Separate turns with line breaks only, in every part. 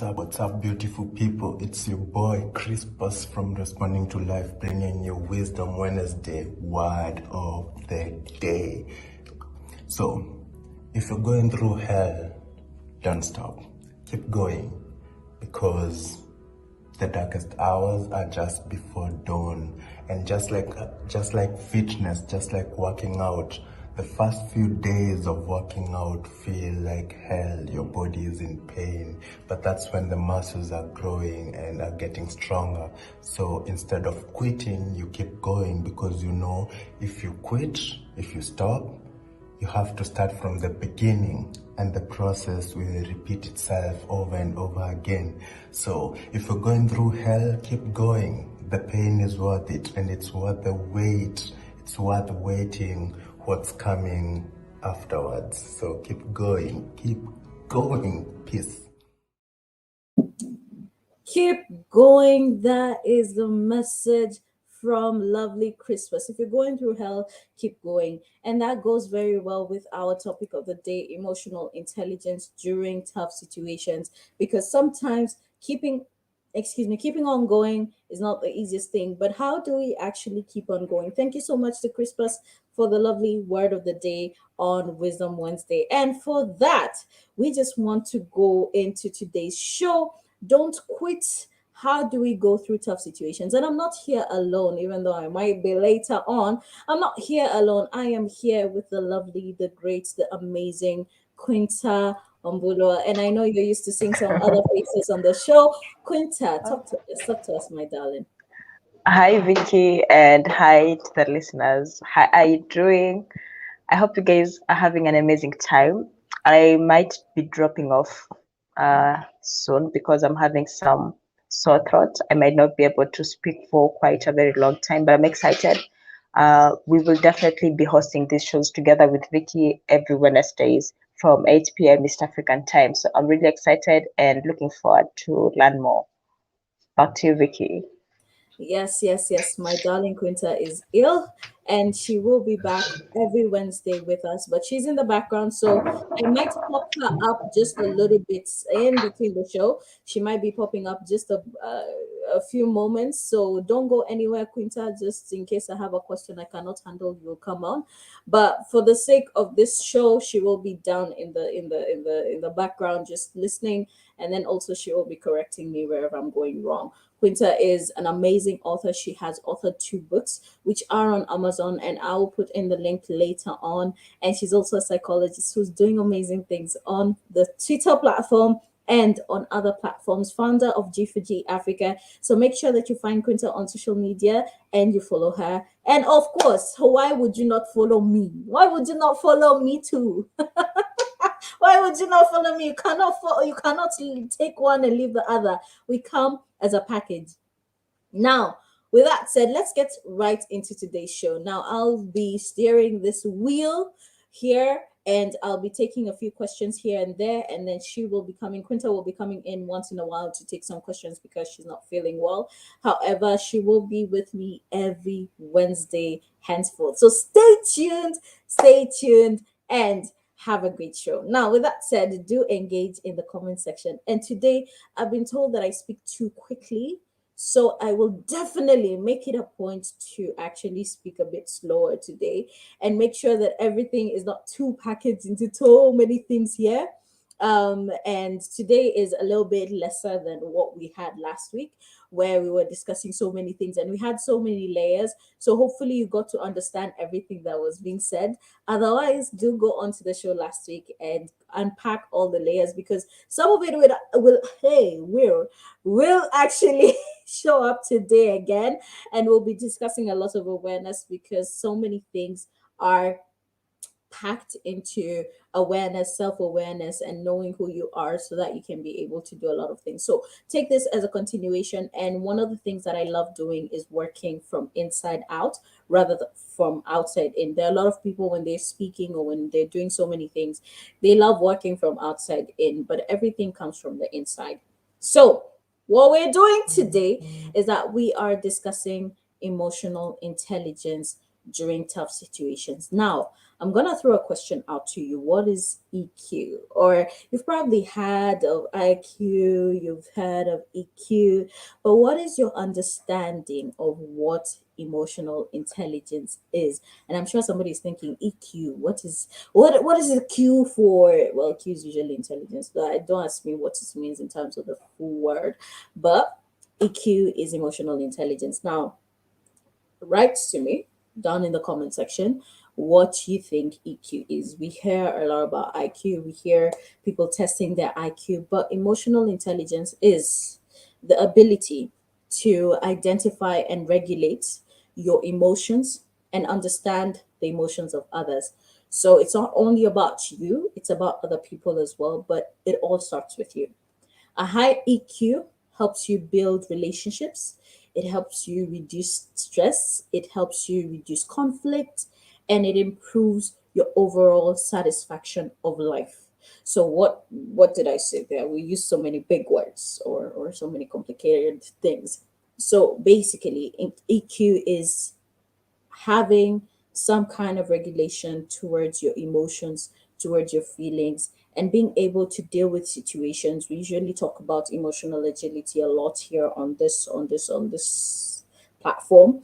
What's up, beautiful people? It's your boy, Crispus from Responding to Life, bringing you Wisdom Wednesday, word of the day. So, if you're going through hell, don't stop. Keep going, because the darkest hours are just before dawn. And just like fitness, just like working out, the first few days of working out feel like hell. Your body is in pain, but that's when the muscles are growing and are getting stronger. So instead of quitting, you keep going, because you know if you quit, if you stop, you have to start from the beginning, and the process will repeat itself over and over again. So if you're going through hell, keep going. The pain is worth it, and it's worth the wait. It's worth waiting what's coming afterwards. So keep going. Peace.
Keep going. That is the message from lovely Christmas. If you're going through hell, keep going. And that goes very well with our topic of the day, emotional intelligence during tough situations. Because sometimes keeping on going is not the easiest thing. But how do we actually keep on going? Thank you so much to Christmas for the lovely word of the day on Wisdom Wednesday. And for that, we just want to go into today's show. Don't quit. How do we go through tough situations? And I'm not here alone, even though I might be later on. I'm not here alone. I am here with the lovely, the great, the amazing Queentah Ombulo. And I know you're used to seeing some other faces on the show. Queentah, talk to us, my darling.
Hi, Vicky, and hi to the listeners. How are you doing? I hope you guys are having an amazing time. I might be dropping off soon because I'm having some sore throat. I might not be able to speak for quite a very long time, but I'm excited. We will definitely be hosting these shows together with Vicky every Wednesdays from 8 p.m. East African time. So I'm really excited and looking forward to learn more. Back to you, Vicky.
Yes. My darling Quinta is ill, and she will be back every Wednesday with us. But she's in the background, so I might pop her up just a little bit in between the show. She might be popping up just a few moments. So don't go anywhere, Quinta. Just in case I have a question I cannot handle, you'll come on. But for the sake of this show, she will be down in the background, just listening, and then also she will be correcting me wherever I'm going wrong. Quinta is an amazing author. She has authored 2 books, which are on Amazon, and I will put in the link later on. And she's also a psychologist who's doing amazing things on the Twitter platform and on other platforms, founder of G4G Africa. So make sure that you find Quinta on social media and you follow her. And of course, why would you not follow me? Why would you not follow me too? Why would you not follow me? You cannot follow, you cannot take one and leave the other. We come as a package. Now, with that said, let's get right into today's show. Now, I'll be steering this wheel here, and I'll be taking a few questions here and there, and then Quinta will be coming in once in a while to take some questions because she's not feeling well. However, she will be with me every Wednesday henceforth. So stay tuned, and have a great show. Now, with that said, do engage in the comment section. And today, I've been told that I speak too quickly, so I will definitely make it a point to actually speak a bit slower today and make sure that everything is not too packaged into so many things here. And today is a little bit lesser than what we had last week, where we were discussing so many things and we had so many layers. So hopefully you got to understand everything that was being said. Otherwise, do go on to the show last week and unpack all the layers, because some of it will actually show up today again, and we'll be discussing a lot of awareness because so many things are packed into awareness, self-awareness, and knowing who you are so that you can be able to do a lot of things. So take this as a continuation. And one of the things that I love doing is working from inside out rather than from outside in. There are a lot of people, when they're speaking or when they're doing so many things, they love working from outside in, but everything comes from the inside. So what we're doing today is that we are discussing emotional intelligence during tough situations. Now, I'm gonna throw a question out to you. What is EQ? Or you've probably heard of IQ, you've heard of EQ, but what is your understanding of what emotional intelligence is? And I'm sure somebody's thinking EQ. What is the Q for? Well, Q is usually intelligence, but don't ask me what it means in terms of the full word. But EQ is emotional intelligence. Now, write to me down in the comment section what you think EQ is. We hear a lot about IQ, we hear people testing their IQ, but emotional intelligence is the ability to identify and regulate your emotions and understand the emotions of others. So it's not only about you, it's about other people as well, but it all starts with you. A high EQ helps you build relationships, it helps you reduce stress, it helps you reduce conflict, and it improves your overall satisfaction of life. So what did I say there? We use so many big words or so many complicated things. So basically, EQ is having some kind of regulation towards your emotions, towards your feelings, and being able to deal with situations. We usually talk about emotional agility a lot here on this platform,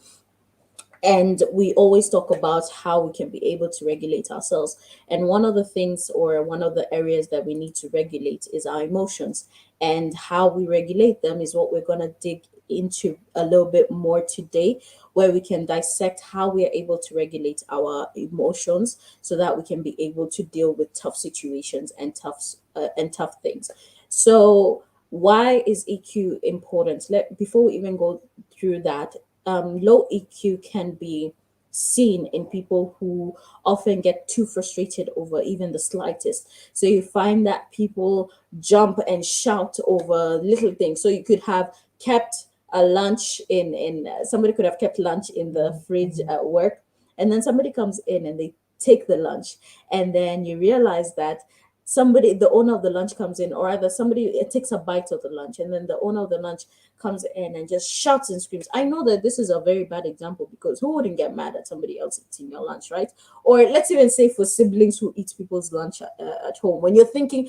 and we always talk about how we can be able to regulate ourselves. And one of the things, or one of the areas that we need to regulate, is our emotions. And how we regulate them is what we're going to dig into a little bit more today, where we can dissect how we are able to regulate our emotions so that we can be able to deal with tough situations and tough things. So why is EQ important? Before we even go through that, low EQ can be seen in people who often get too frustrated over even the slightest. So you find that people jump and shout over little things. So you could have kept a lunch in somebody could have kept lunch in the fridge at work, and then somebody comes in and they take the lunch, and then you realize that the owner of the lunch comes in, or either somebody takes a bite of the lunch, and then the owner of the lunch comes in and just shouts and screams. I know that this is a very bad example, because who wouldn't get mad at somebody else eating your lunch, right? Or let's even say for siblings who eat people's lunch at home, when you're thinking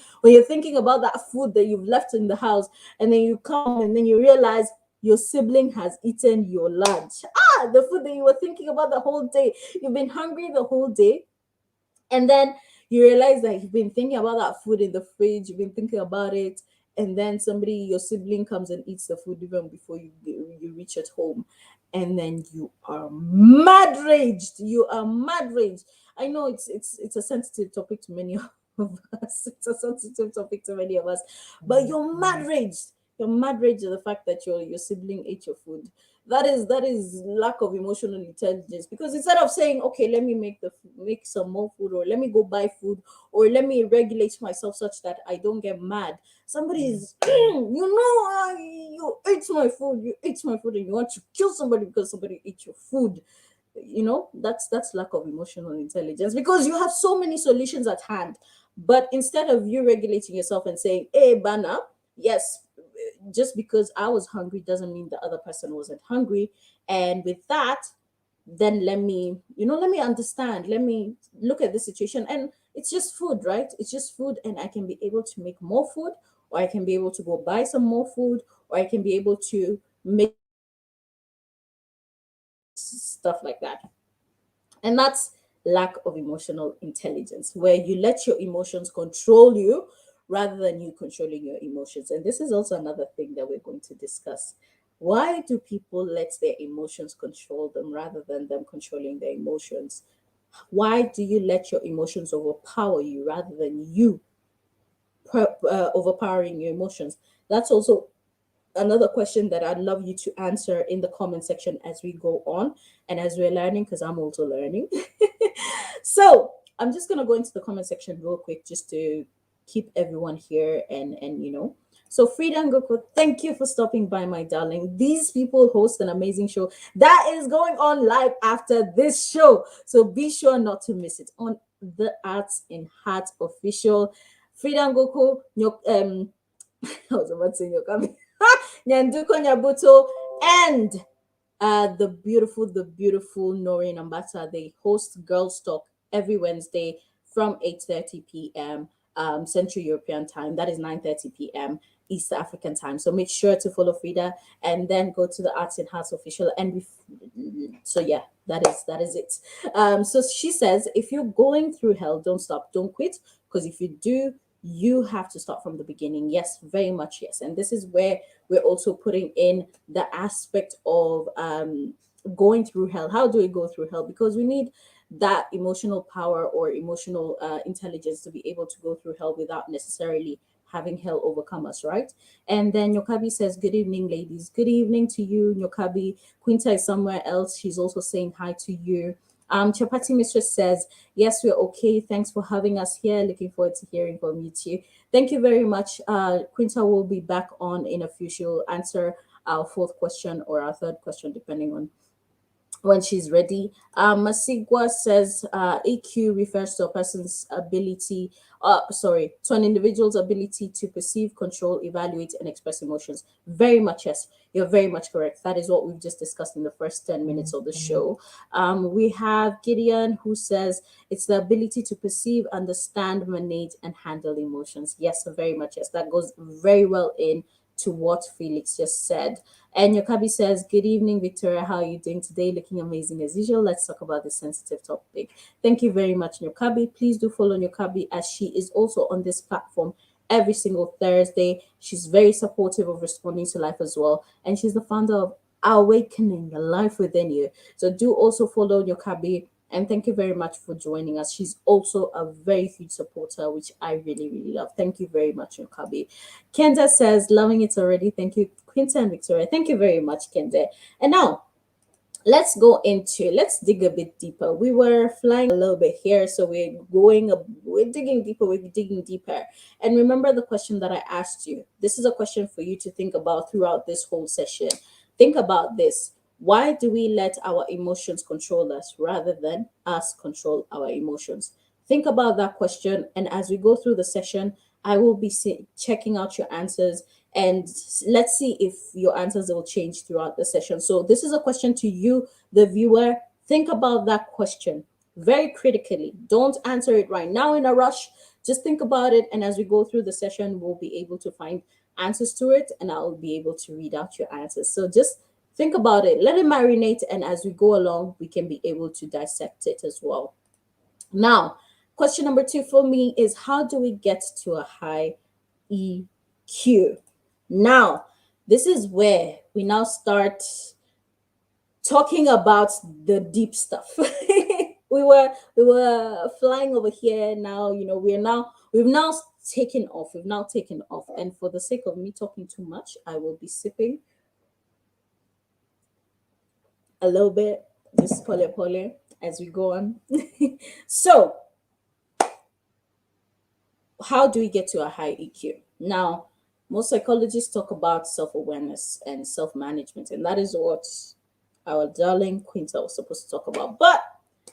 about that food that you've left in the house, and then you come home and then you realize your sibling has eaten your lunch. The food that you were thinking about the whole day. You've been hungry the whole day, and then you realize that you've been thinking about that food in the fridge, you've been thinking about it, and then your sibling comes and eats the food even before you reach at home, and then you are mad raged. You are mad raged. I know it's a sensitive topic to many of us. It's a sensitive topic to many of us, but you're mad raged. You're mad raged at the fact that your sibling ate your food. That is lack of emotional intelligence, because instead of saying, okay, let me make some more food, or let me go buy food, or let me regulate myself such that I don't get mad, somebody is you ate my food, and you want to kill somebody because somebody ate your food. That's lack of emotional intelligence, because you have so many solutions at hand, but instead of you regulating yourself and saying, hey Bana, yes, just because I was hungry doesn't mean the other person wasn't hungry. And with that, then let me understand, let me look at the situation, and it's just food, right? It's just food, and I can be able to make more food, or I can be able to go buy some more food, or I can be able to make stuff like that. And that's lack of emotional intelligence, where you let your emotions control you rather than you controlling your emotions. And this is also another thing that we're going to discuss. Why do people let their emotions control them rather than them controlling their emotions? Why do you let your emotions overpower you rather than you overpowering your emotions? That's also another question that I'd love you to answer in the comment section as we go on and as we're learning, because I'm also learning. So I'm just gonna go into the comment section real quick just to keep everyone here and. So Frida and Goku, thank you for stopping by, my darling. These people host an amazing show that is going on live after this show. So be sure not to miss it on the Arts in Heart official. Frida and Goku, I was about to say Nyokami. Nyanduko Nyabuto, and the beautiful Noreen Ambata. They host Girls Talk every Wednesday from 8:30 p.m. Central European time. That is 9:30 p.m. East African time. So make sure to follow Frida and then go to the Arts and Hearts official. So yeah, that is it. So she says, if you're going through hell, don't stop, don't quit, because if you do, you have to start from the beginning. Yes, very much yes. And this is where we're also putting in the aspect of going through hell. How do we go through hell? Because we need that emotional power or emotional intelligence to be able to go through hell without necessarily having hell overcome us, right? And then Nyokabi says, good evening, ladies. Good evening to you, Nyokabi. Quinta is somewhere else. She's also saying hi to you. Chapati Mistress says, yes, we're okay. Thanks for having us here. Looking forward to hearing from you too. Thank you very much. Quinta will be back on in a few. She'll answer our fourth question or our third question, depending on when she's ready. Masigwa says EQ refers to a person's ability, to an individual's ability to perceive, control, evaluate, and express emotions. Very much, yes. You're very much correct. That is what we've just discussed in the first 10 minutes of the show. We have Gideon who says it's the ability to perceive, understand, manage, and handle emotions. Yes, very much, yes. That goes very well in to what Felix just said. And Yokabi says, good evening, Victoria. How are you doing today? Looking amazing as usual. Let's talk about this sensitive topic. Thank you very much, Yokabi. Please do follow Yokabi as she is also on this platform every single Thursday. She's very supportive of responding to life as well. And she's the founder of Awakening the Life Within You. So do also follow Yokabi. And thank you very much for joining us. She's also a very huge supporter, which I really, really love. Thank you very much, Yokabi. Kenda says, loving it already. Thank you, Quinta and Victoria. Thank you very much, Kenda. And now, let's dig a bit deeper. We were flying a little bit here, so we're digging deeper, we're digging deeper. And remember the question that I asked you. This is a question for you to think about throughout this whole session. Think about this. Why do we let our emotions control us rather than us control our emotions? Think about that question, and as we go through the session, I will be checking out your answers, and let's see if your answers will change throughout the session. So this is a question to you, the viewer. Think about that question very critically. Don't answer it right now in a rush. Just think about it, and as we go through the session, we'll be able to find answers to it, and I'll be able to read out your answers. So just think about it, let it marinate, and as we go along, we can be able to dissect it as well. Now, question number 2 for me is, how do we get to a high EQ? Now, this is where we now start talking about the deep stuff. we were flying over here. Now, we've now taken off. And for the sake of me talking too much, I will be sipping a little bit, just pole as we go on. So, how do we get to a high EQ? Now, most psychologists talk about self-awareness and self-management, and that is what our darling Quinta was supposed to talk about. But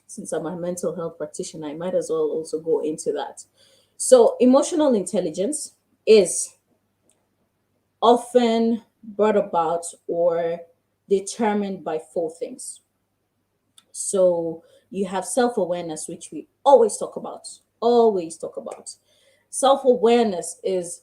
since I'm a mental health practitioner, I might as well also go into that. So, emotional intelligence is often brought about or determined by 4 things. So you have self-awareness, which we always talk about. Self-awareness is,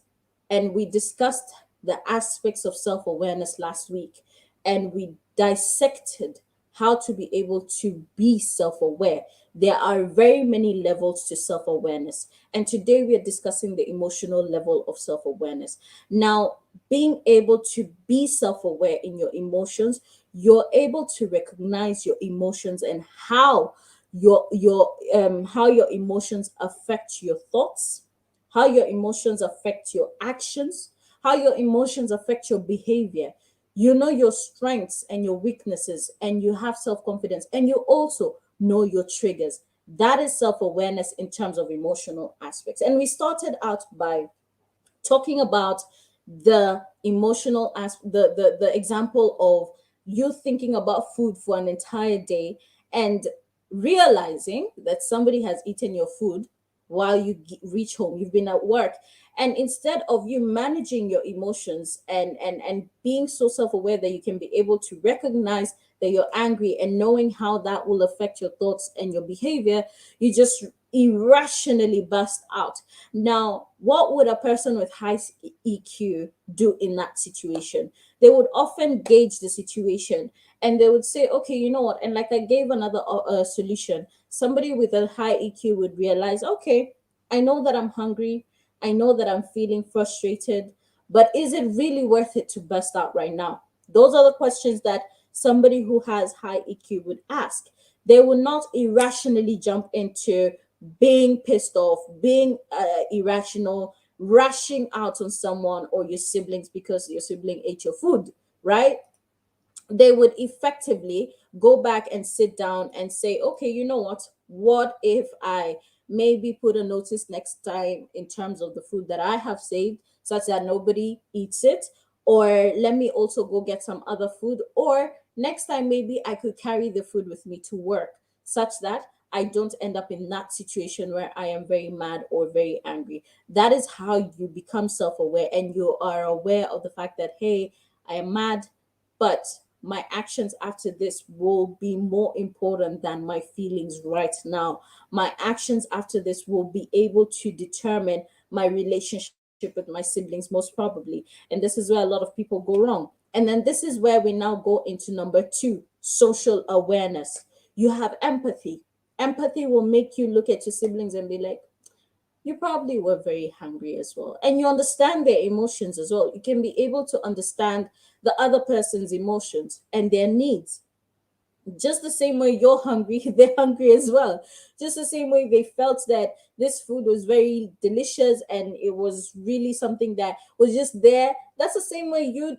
and we discussed the aspects of self-awareness last week, and we dissected how to be able to be self-aware. There are very many levels to self-awareness, and today we are discussing the emotional level of self-awareness. Now, being able to be self-aware in your emotions, you're able to recognize your emotions and how your emotions affect your thoughts, how your emotions affect your actions, how your emotions affect your behavior. You know your strengths and your weaknesses, and you have self-confidence, and you also know your triggers. That is self-awareness in terms of emotional aspects. And we started out by talking about the emotional the example of you thinking about food for an entire day and realizing that somebody has eaten your food while you reach home. You've been at work, and instead of you managing your emotions and being so self-aware that you can be able to recognize that you're angry, and knowing how that will affect your thoughts and your behavior, you just irrationally burst out. Now, what would a person with high EQ do in that situation? They would often gauge the situation, and they would say, okay, you know what? And like I gave another solution. Somebody with a high EQ would realize, okay, I know that I'm hungry. I know that I'm feeling frustrated, but is it really worth it to burst out right now? Those are the questions that somebody who has high EQ would ask. They will not irrationally jump into being pissed off, being irrational, rushing out on someone or your siblings because your sibling ate your food, right? They would effectively go back and sit down and say, okay, you know what if I maybe put a notice next time in terms of the food that I have saved, such that nobody eats it, or let me also go get some other food, or next time maybe I could carry the food with me to work, such that I don't end up in that situation where I am very mad or very angry. That is how you become self-aware, and you are aware of the fact that, hey, I am mad, but my actions after this will be more important than my feelings right now. My actions after this will be able to determine my relationship with my siblings, most probably. And this is where a lot of people go wrong. And then this is where we now go into number two: social awareness. You have empathy. Empathy will make you look at your siblings and be like, you probably were very hungry as well. And you understand their emotions as well. You can be able to understand the other person's emotions and their needs. Just the same way you're hungry, they're hungry as well. Just the same way they felt that this food was very delicious and it was really something that was just there. That's the same way you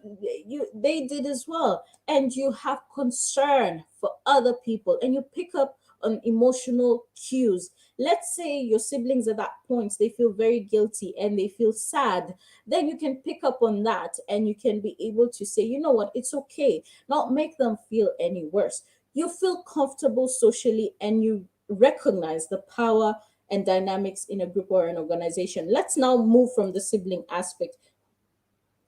they did as well. And you have concern for other people, and you pick up on emotional cues. Let's say your siblings at that point, they feel very guilty and they feel sad. Then you can pick up on that and you can be able to say, you know what, it's okay, not make them feel any worse. You feel comfortable socially, and you recognize the power and dynamics in a group or an organization. Let's now move from the sibling aspect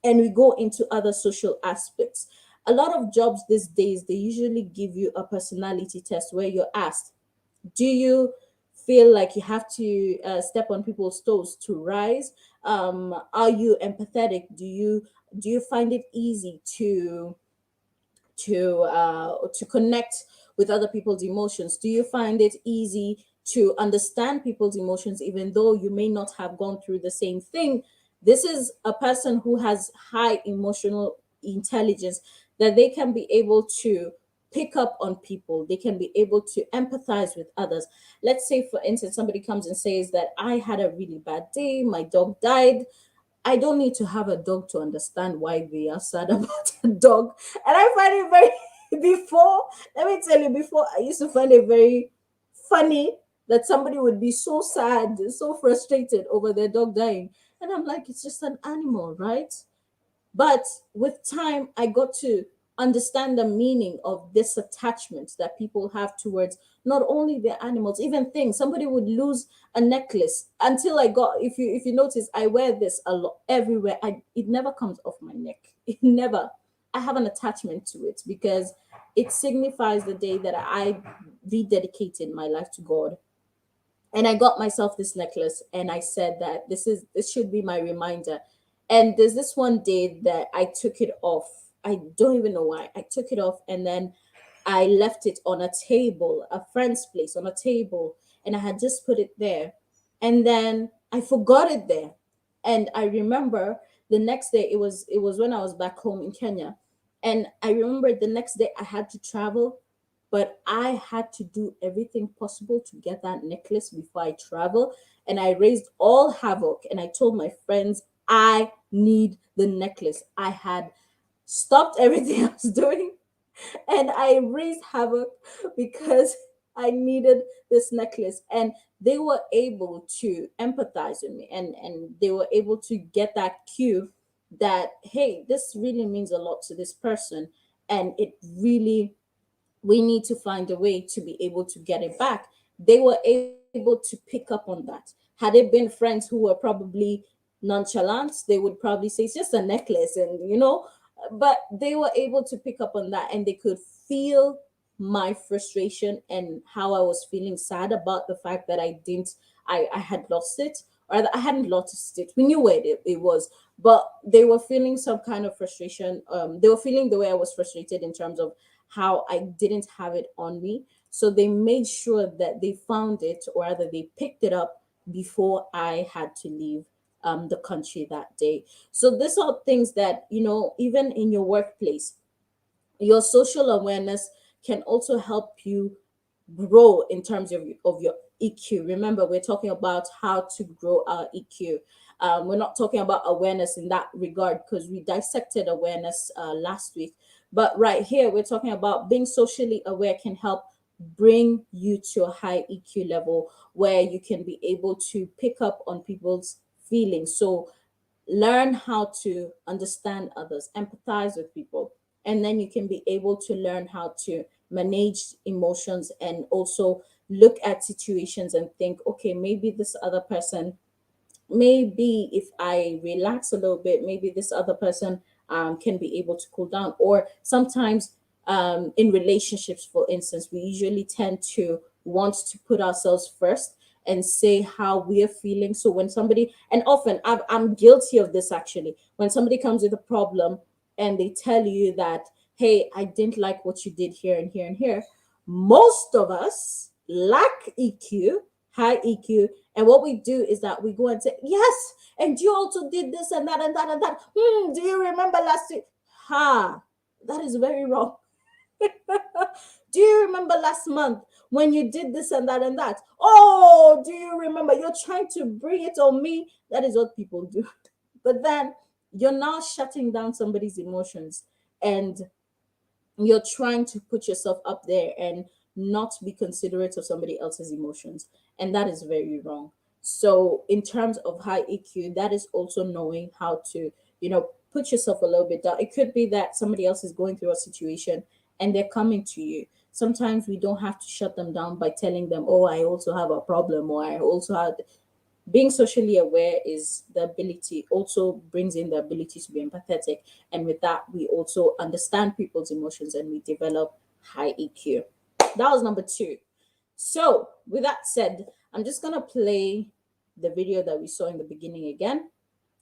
and we go into other social aspects. A lot of jobs these days, they usually give you a personality test where you're asked, do you feel like you have to step on people's toes to rise? Are you empathetic? Do you find it easy to connect with other people's emotions? Do you find it easy to understand people's emotions even though you may not have gone through the same thing? This is a person who has high emotional intelligence, that they can be able to pick up on people, they can be able to empathize with others. Let's say for instance somebody comes and says that I had a really bad day, my dog died. I don't need to have a dog to understand why they are sad about a dog. And I find it very, before, let me tell you, before I used to find it very funny that somebody would be so sad, so frustrated over their dog dying. And I'm like, it's just an animal, right? But with time, I got to understand the meaning of this attachment that people have towards not only their animals, even things. Somebody would lose a necklace until I got, if you notice, I wear this a lot everywhere. It never comes off my neck. It never. I have an attachment to it because it signifies the day that I rededicated my life to God. And I got myself this necklace, and I said that this should be my reminder. And there's this one day that I took it off. I don't even know why. I took it off, and then I left it on a table, a friend's place, on a table, and I had just put it there. And then I forgot it there. And I remember the next day, it was when I was back home in Kenya. And I remember the next day I had to travel, but I had to do everything possible to get that necklace before I travel. And I raised all havoc, and I told my friends, I need the necklace. I had stopped everything I was doing, and I raised havoc because I needed this necklace. And they were able to empathize with me, and they were able to get that cue that, hey, this really means a lot to this person. And it really, we need to find a way to be able to get it back. They were able to pick up on that. Had it been friends who were probably nonchalant, they would probably say it's just a necklace, and but they were able to pick up on that, and they could feel my frustration and how I was feeling sad about the fact that I had lost it, or that I hadn't lost it. We knew where it was, but they were feeling some kind of frustration. They were feeling the way I was frustrated in terms of how I didn't have it on me. So they made sure that they found it, or rather they picked it up before I had to leave the country that day. So these are things that, even in your workplace, your social awareness can also help you grow in terms of your EQ. Remember, we're talking about how to grow our EQ. We're not talking about awareness in that regard because we dissected awareness last week. But right here, we're talking about being socially aware can help bring you to a high EQ level where you can be able to pick up on people's feelings. So learn how to understand others, empathize with people, and then you can be able to learn how to manage emotions and also look at situations and think, okay, maybe this other person, maybe if I relax a little bit, maybe this other person can be able to cool down. Or sometimes in relationships, for instance, we usually tend to want to put ourselves first and say how we're feeling. So when somebody, and often I'm guilty of this actually, when somebody comes with a problem and they tell you that, hey, I didn't like what you did here and here and here, most of us lack EQ, high EQ, and what we do is that we go and say, yes, and you also did this and that and that and that. Do you remember last week? Ha, that is very wrong. Do you remember last month when you did this and that and that? Oh, do you remember? You're trying to bring it on me. That is what people do. But then you're now shutting down somebody's emotions, and you're trying to put yourself up there and not be considerate of somebody else's emotions, and that is very wrong. So in terms of high EQ, that is also knowing how to, put yourself a little bit down. It could be that somebody else is going through a situation and they're coming to you. Sometimes we don't have to shut them down by telling them, oh, I also have a problem, or I also have. Being socially aware is the ability, also brings in the ability to be empathetic, and with that we also understand people's emotions and we develop high EQ. That was number two. So with that said, I'm just going to play the video that we saw in the beginning again,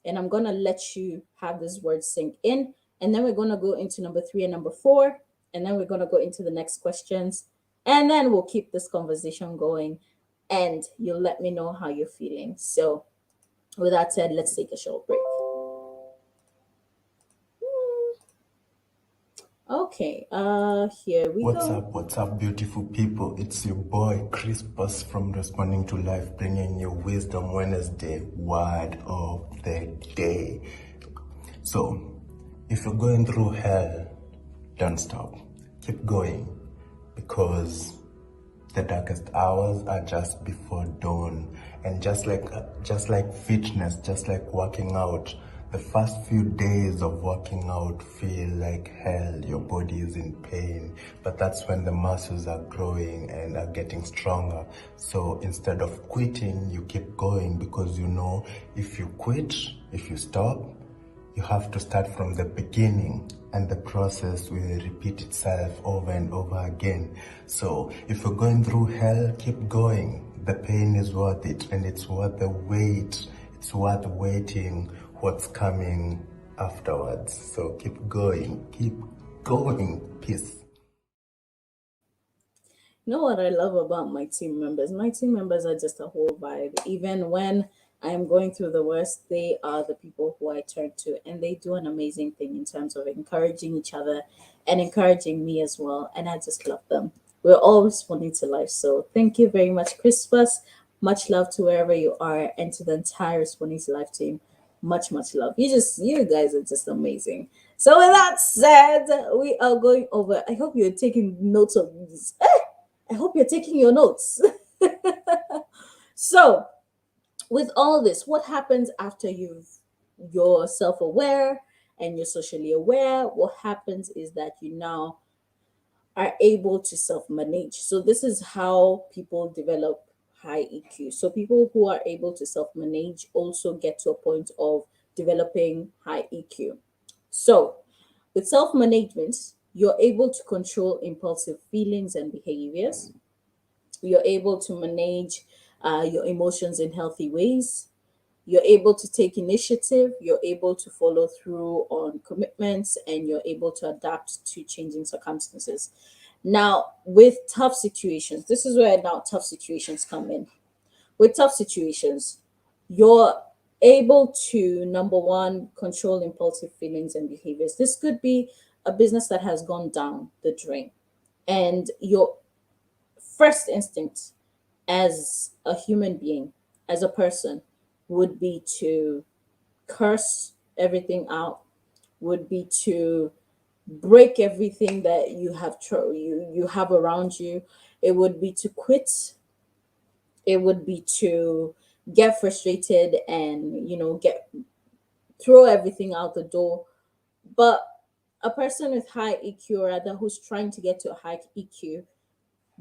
and I'm going to let you have this word sink in, and then we're going to go into number three and number four, and then we're going to go into the next questions, and then we'll keep this conversation going, and you'll let me know how you're feeling. So with that said, let's take a short break. Okay, here we
What's
go.
what's up, beautiful people? It's your boy, Crispus from Responding to Life, bringing you Wisdom Wednesday word of the day. So, if you're going through hell, don't stop. Keep going, because the darkest hours are just before dawn. And just like fitness, just like working out, the first few days of working out feel like hell. Your body is in pain, but that's when the muscles are growing and are getting stronger. So instead of quitting, you keep going, because you know if you quit, if you stop, you have to start from the beginning, and the process will repeat itself over and over again. So if you're going through hell, keep going. The pain is worth it, and it's worth the wait. It's worth waiting what's coming afterwards. So keep going, keep going. Peace.
You know what I love about my team members? My team members are just a whole vibe. Even when I am going through the worst, they are the people who I turn to, and they do an amazing thing in terms of encouraging each other and encouraging me as well. And I just love them. We're all responding to life. So thank you very much, Crispus. Much love to wherever you are, and to the entire Responding to Life team. Much love. You guys are just amazing. So with that said, we are going over. I hope you're taking notes of this. I hope you're taking your notes. So, with all this, what happens after you're self-aware and you're socially aware? What happens is that you now are able to self-manage. So this is how people develop high EQ. So people who are able to self-manage also get to a point of developing high EQ. So With self management, you're able to control impulsive feelings and behaviors. You're able to manage your emotions in healthy ways. You're able to take initiative. You're able to follow through on commitments, and you're able to adapt to changing circumstances. Now, with tough situations, this is where now tough situations come in. With tough situations, you're able to, number one, control impulsive feelings and behaviors. This could be a business that has gone down the drain, and your first instinct as a human being, as a person, would be to curse everything out, would be to break everything that you have around you. It would be to quit. It would be to get frustrated and get throw everything out the door. But a person with high EQ, or rather who's trying to get to a high EQ,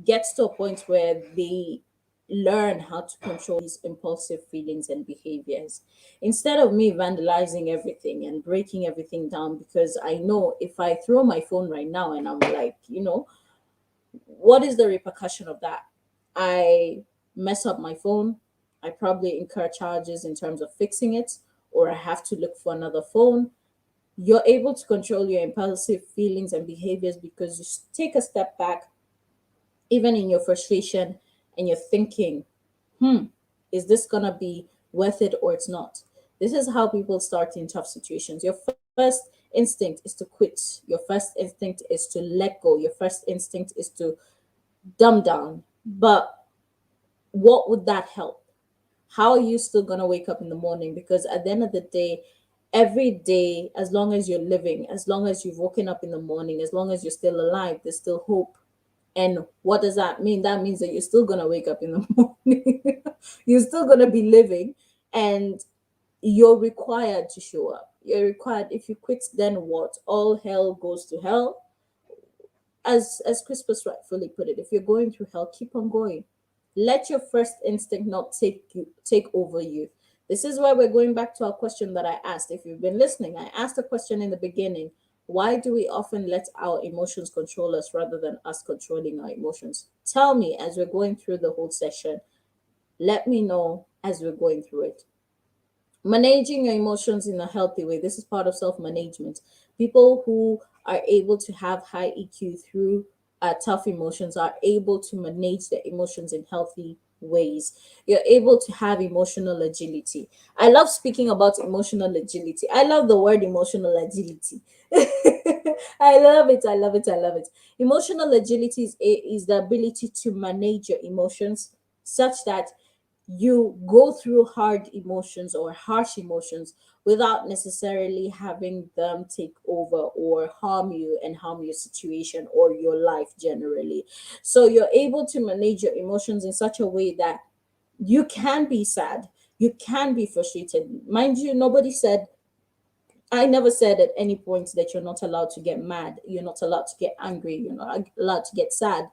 gets to a point where they learn how to control these impulsive feelings and behaviors. Instead of me vandalizing everything and breaking everything down, because I know if I throw my phone right now and I'm like, what is the repercussion of that? I mess up my phone. I probably incur charges in terms of fixing it, or I have to look for another phone. You're able to control your impulsive feelings and behaviors because you take a step back, even in your frustration, and you're thinking, is this gonna be worth it or it's not? This is how people start in tough situations. Your first instinct is to quit. Your first instinct is to let go. Your first instinct is to dumb down. But what would that help? How are you still gonna wake up in the morning? Because at the end of the day, every day, as long as you're living, as long as you've woken up in the morning, as long as you're still alive, there's still hope. And what does that mean? That means that you're still gonna wake up in the morning. You're still gonna be living, and you're required to show up. You're required. If you quit, then what? All hell goes to hell. As Crispus rightfully put it, if you're going through hell, keep on going. Let your first instinct not take over you. This is why we're going back to our question that I asked. If you've been listening, I asked a question in the beginning. Why do we often let our emotions control us rather than us controlling our emotions? Tell me as we're going through the whole session. Let me know as we're going through it. Managing your emotions in a healthy way. This is part of self management. People who are able to have high EQ through tough emotions are able to manage their emotions in healthy ways. You're able to have emotional agility. I love speaking about emotional agility. I love the word emotional agility. I love it. I love it. I love it. Emotional agility is the ability to manage your emotions such that you go through hard emotions or harsh emotions without necessarily having them take over or harm you and harm your situation or your life generally. So you're able to manage your emotions in such a way that you can be sad, you can be frustrated. Mind you, nobody said, I never said at any point that you're not allowed to get mad, you're not allowed to get angry, you're not allowed to get sad.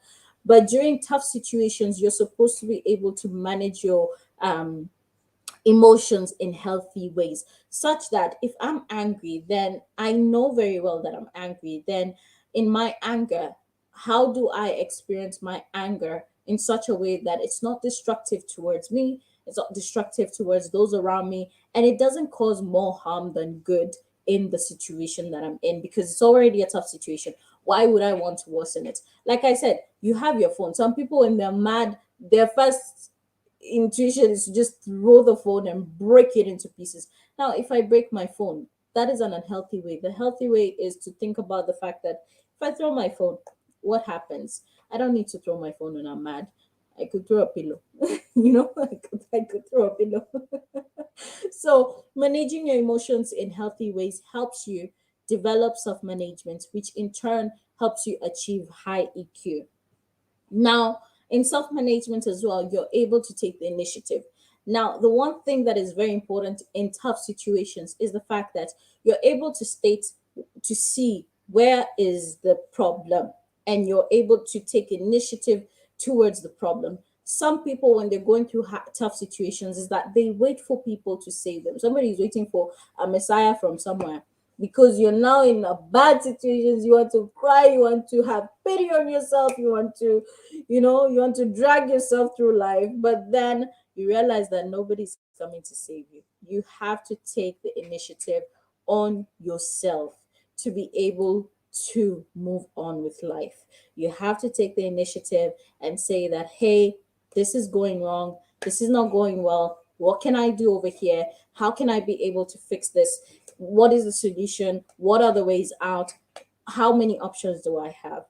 But during tough situations, you're supposed to be able to manage your um, emotions in healthy ways, such that if I'm angry, then I know very well that I'm angry. Then, in my anger, how do I experience my anger in such a way that it's not destructive towards me, it's not destructive towards those around me, and it doesn't cause more harm than good in the situation that I'm in, because it's already a tough situation. Why would I want to worsen it? Like I said, you have your phone. Some people, when they're mad, their first intuition is to just throw the phone and break it into pieces. Now, if I break my phone, that is an unhealthy way. The healthy way is to think about the fact that if I throw my phone, what happens? I don't need to throw my phone when I'm mad. I could throw a pillow. I could throw a pillow. So, managing your emotions in healthy ways helps you develop self management, which in turn helps you achieve high EQ. Now, in self management as well, you're able to take the initiative. Now, the one thing that is very important in tough situations is the fact that you're able to see where is the problem, and you're able to take initiative towards the problem. Some people, when they're going through tough situations, is that they wait for people to save them. Somebody is waiting for a messiah from somewhere. because you're now in a bad situation. You want to cry, you want to have pity on yourself, you want to, you want to drag yourself through life, but then you realize that nobody's coming to save you. You have to take the initiative on yourself to be able to move on with life. You have to take the initiative and say that, hey, this is going wrong, this is not going well. What can I do over here? How can I be able to fix this? What is the solution? What are the ways out? How many options do I have?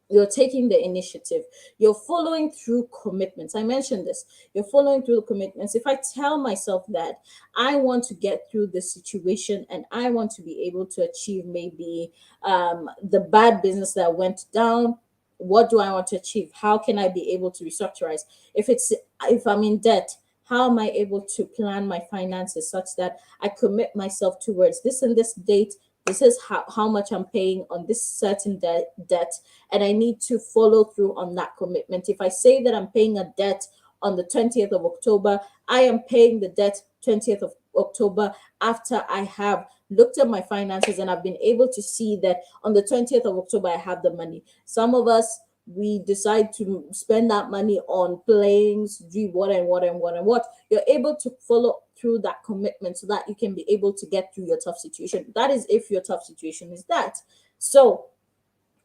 You're taking the initiative. You're following through commitments. I mentioned this. You're following through commitments. If I tell myself that I want to get through this situation and I want to be able to achieve maybe the bad business that went down, what do I want to achieve? How can I be able to restructurize? If I'm in debt, how am I able to plan my finances such that I commit myself towards this and this date? This is how much I'm paying on this certain debt, and I need to follow through on that commitment. If I say that I'm paying a debt on the 20th of October, I am paying the debt 20th of October after I have looked at my finances and I've been able to see that on the 20th of October I have the money. Some of us, we decide to spend that money on planes, do what and what and what and what. You're able to follow through that commitment so that you can be able to get through your tough situation. That is if your tough situation is that. So,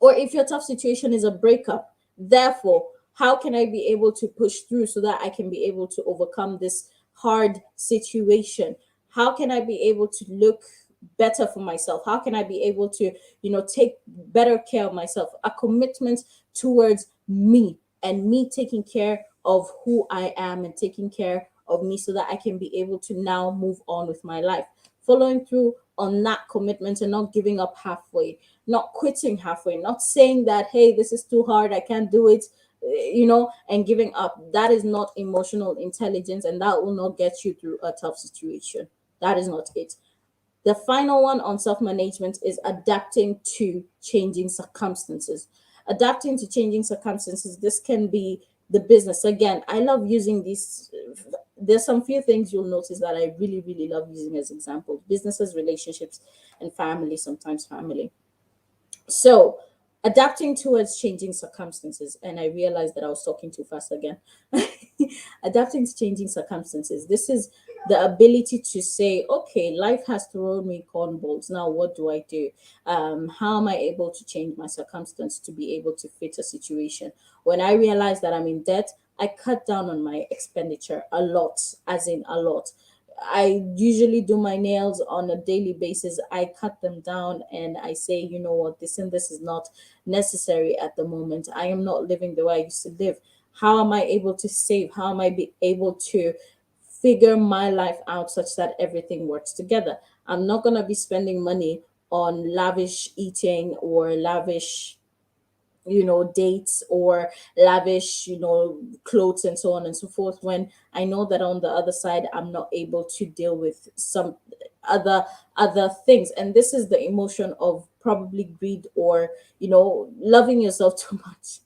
or if your tough situation is a breakup, therefore, how can I be able to push through so that I can be able to overcome this hard situation? How can I be able to look better for myself? How can I be able to, take better care of myself? A commitment towards me and me taking care of who I am and taking care of me so that I can be able to now move on with my life. Following through on that commitment and not giving up halfway, not quitting halfway, not saying that, hey, this is too hard, I can't do it, and giving up. That is not emotional intelligence, and that will not get you through a tough situation. That is not it. The final one on self management is adapting to changing circumstances. Adapting to changing circumstances. This can be the business. Again, I love using these. There's some few things you'll notice that I really, really love using as examples: businesses, relationships, and family, sometimes family. So, adapting towards changing circumstances. And I realized that I was talking too fast again. Adapting to changing circumstances. This is the ability to say, okay, life has thrown me cornballs. Now, what do I do? How am I able to change my circumstance to be able to fit a situation? When I realize that I'm in debt, I cut down on my expenditure a lot, as in a lot. I usually do my nails on a daily basis. I cut them down and I say, you know what, this and this is not necessary at the moment. I am not living the way I used to live. How am I able to save? How am I be able to figure my life out such that everything works together? I'm not going to be spending money on lavish eating or lavish dates or lavish clothes and so on and so forth, when I know that on the other side I'm not able to deal with some other things. And this is the emotion of probably greed, or loving yourself too much.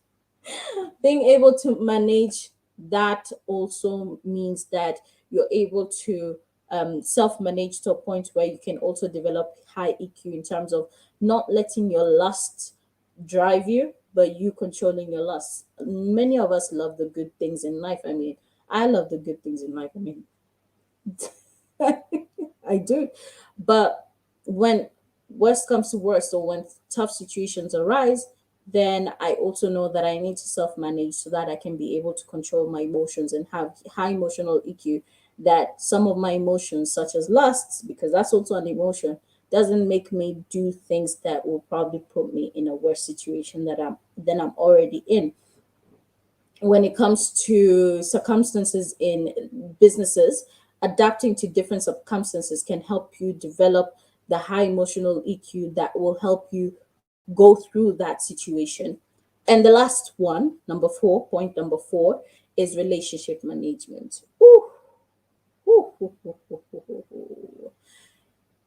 Being able to manage that also means that you're able to self manage to a point where you can also develop high EQ in terms of not letting your lust drive you, but you controlling your lust. Many of us love the good things in life. I mean, I love the good things in life. I mean, I do. But when worst comes to worst, or when tough situations arise, then I also know that I need to self manage so that I can be able to control my emotions and have high emotional EQ. That some of my emotions, such as lusts, because that's also an emotion, doesn't make me do things that will probably put me in a worse situation than I'm already in. When it comes to circumstances in businesses, adapting to different circumstances can help you develop the high emotional EQ that will help you go through that situation. And the last one, point number four, is relationship management. Ooh, ooh, ooh, ooh, ooh, ooh, ooh, ooh.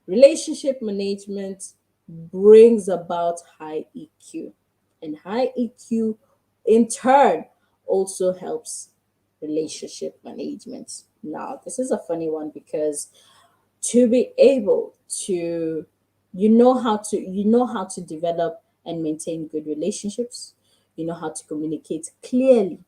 Relationship management brings about high EQ, and high EQ in turn also helps relationship management. Now, this is a funny one because to be able to You know how to develop and maintain good relationships. You know how to communicate clearly.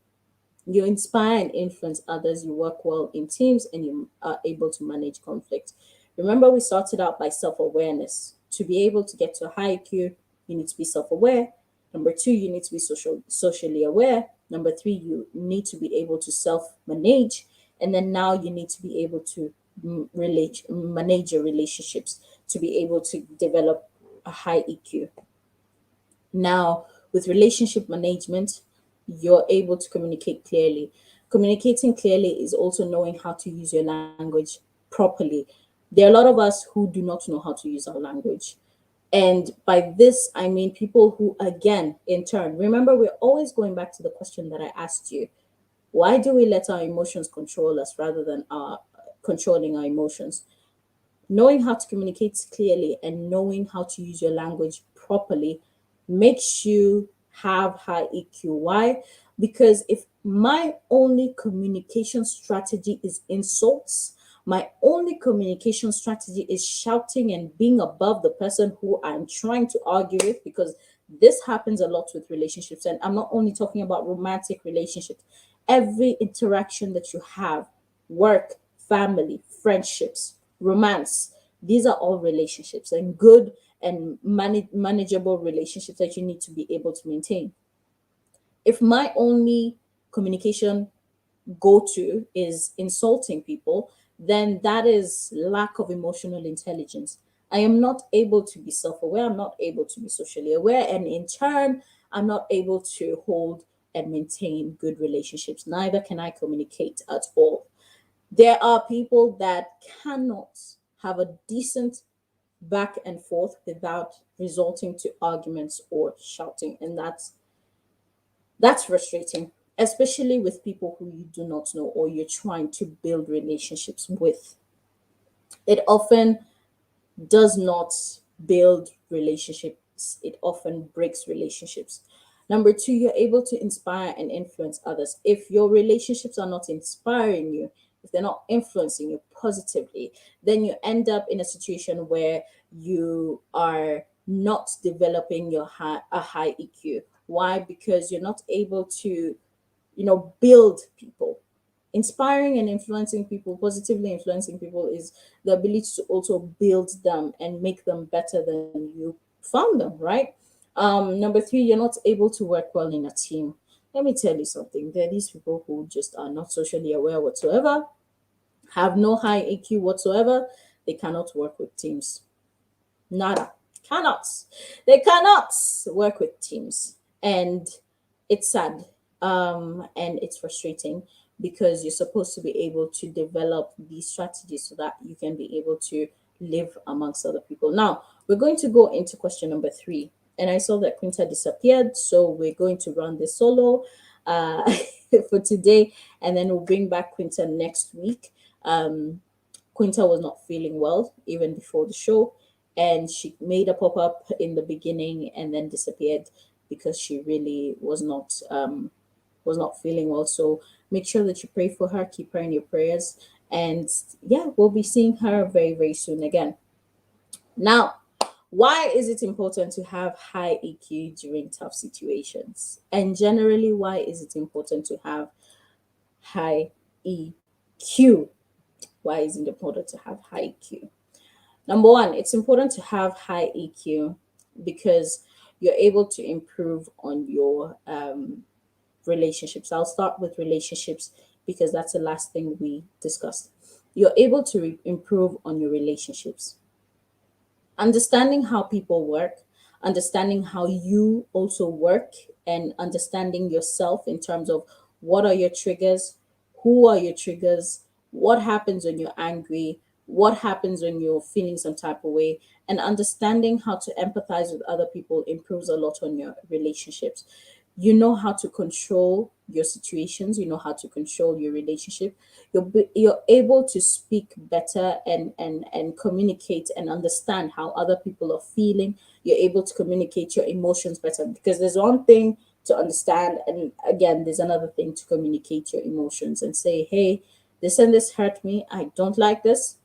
You inspire and influence others. You work well in teams, and you are able to manage conflict. Remember, we started out by self awareness. To be able to get to a high IQ, you need to be self aware. Number two, you need to be socially aware. Number three, you need to be able to self manage. And then now you need to be able to manage your relationships to be able to develop a high EQ. Now, with relationship management, you're able to communicate clearly. Communicating clearly is also knowing how to use your language properly. There are a lot of us who do not know how to use our language. And by this, I mean people who, again, in turn, remember, we're always going back to the question that I asked you: why do we let our emotions control us rather than our controlling our emotions? Knowing how to communicate clearly and knowing how to use your language properly makes you have high EQ. Why? Because if my only communication strategy is insults, my only communication strategy is shouting and being above the person who I'm trying to argue with, because this happens a lot with relationships. And I'm not only talking about romantic relationships, every interaction that you have, work, family, friendships, romance, these are all relationships, and good and manageable relationships that you need to be able to maintain. If my only communication go to is insulting people, then that is lack of emotional intelligence. I am not able to be self aware, I'm not able to be socially aware, and in turn, I'm not able to hold and maintain good relationships. Neither can I communicate at all. There are people that cannot have a decent back and forth without resulting to arguments or shouting, and that's frustrating, especially with people who you do not know or you're trying to build relationships with. It often does not build relationships, it often breaks relationships. Number two, you're able to inspire and influence others. If your relationships are not inspiring you, if they're not influencing you positively, then you end up in a situation where you are not developing a high EQ. Why? Because you're not able to, build people. Inspiring and influencing people, positively influencing people, is the ability to also build them and make them better than you found them, right? Number three, you're not able to work well in a team. Let me tell you something. There are these people who just are not socially aware whatsoever, have no high EQ whatsoever. They cannot work with teams. Nada. Cannot. They cannot work with teams. And it's sad. And it's frustrating, because you're supposed to be able to develop these strategies so that you can be able to live amongst other people. Now, we're going to go into question number three. And I saw that Quinta disappeared, so we're going to run this solo uh, for today, and then we'll bring back Quinta next week. Um, Quinta was not feeling well even before the show, and she made a pop up in the beginning and then disappeared because she really was not feeling well. So make sure that you pray for her, keep her in your prayers, and yeah, we'll be seeing her very very soon again. Now, why is it important to have high EQ during tough situations? And generally, why is it important to have high EQ? Why is it important to have high EQ? Number one, it's important to have high EQ because you're able to improve on your relationships. I'll start with relationships because that's the last thing we discussed. You're able to improve on your relationships. Understanding how people work, understanding how you also work, and understanding yourself in terms of what are your triggers, who are your triggers, what happens when you're angry, what happens when you're feeling some type of way, and understanding how to empathize with other people improves a lot on your relationships. You know how to control your situations, you know how to control your relationship. You're able to speak better and communicate and understand how other people are feeling. You're able to communicate your emotions better, because there's one thing to understand, and again there's another thing to communicate your emotions and say, hey, this and this hurt me, I don't like this,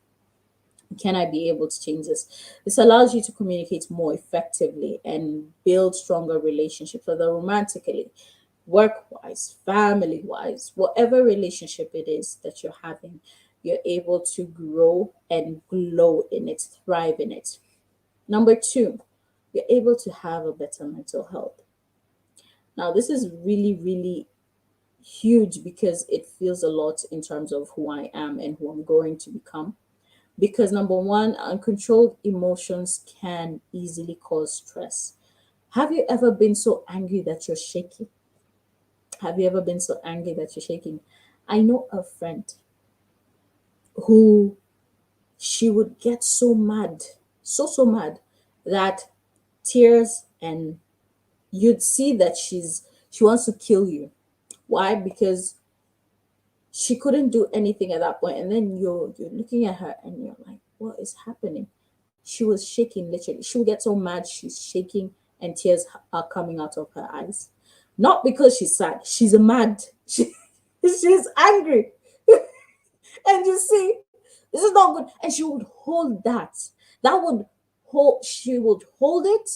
Can I be able to change this? This allows you to communicate more effectively and build stronger relationships, whether romantically, work wise, family wise, whatever relationship it is that you're having, you're able to grow and glow in it, thrive in it. Number two, you're able to have a better mental health. Now, this is really, really huge because it feels a lot in terms of who I am and who I'm going to become. Because number one, uncontrolled emotions can easily cause stress. Have you ever been so angry that you're shaking? Have you ever been so angry that you're shaking? I know a friend who she would get so mad, so mad that tears, and you'd see that she wants to kill you. Why? Because she couldn't do anything at that point, and then you're looking at her and you're like, what is happening? She was shaking, literally. She would get so mad she's shaking and tears are coming out of her eyes. Not because she's sad, she's mad. She's angry. And you see, this is not good. And she would hold that. That would she would hold it,